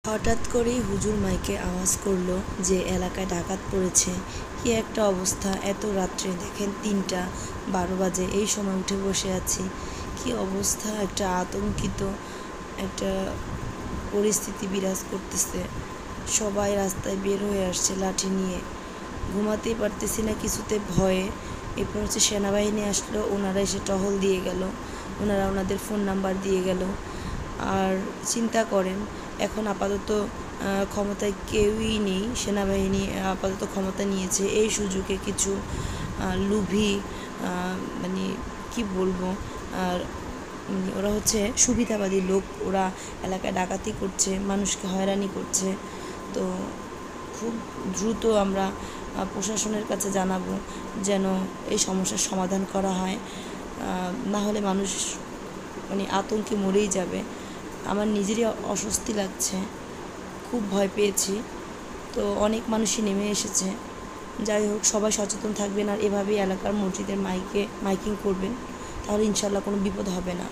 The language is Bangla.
হঠাৎ করেই হুজুর মাইকে আওয়াজ করলো যে এলাকায় ডাকাত পড়েছে। কি একটা অবস্থা! এত রাত্রে দেখেন ৩টা ১২ বাজে, এই সময় উঠে বসে আছি। কি অবস্থা! একটা আতঙ্কিত একটা পরিস্থিতি বিরাজ করতেছে। সবাই রাস্তায় বের হয়ে আসছে লাঠি নিয়ে। ঘুমাতেই পারতেছি না কিছুতে ভয়ে। এরপর সেনাবাহিনী আসলো, ওনারা এসে টহল দিয়ে গেল, ওনারা ওনাদের ফোন নাম্বার দিয়ে গেল। আর চিন্তা করেন, এখন আপাতত ক্ষমতায় কেউই নেই। সেনাবাহিনী আপাতত ক্ষমতা নিয়েছে। এই সুযোগে কিছু লোভী, মানে কি বলবো, আর ওরা সুবিধাবাদী লোক। ওরা এলাকায় ডাকাতি করছে, মানুষকে হয়রানি করছে। তো খুব দ্রুত আমরা প্রশাসনের কাছে জানাবো যেন এই সমস্যার সমাধান করা হয়। না হলে মানুষ আতঙ্কে মরেই যাবে। আমার নিজেরই অস্বস্তি লাগছে, খুব ভয় পেয়েছি। তো অনেক মানুষই নেমে এসেছে। যাই হোক, সবাই সচেতন থাকবেন আর এভাবেই এলাকার মসজিদের মাইকিং করবেন, তাহলে ইনশাল্লাহ কোনো বিপদ হবে না।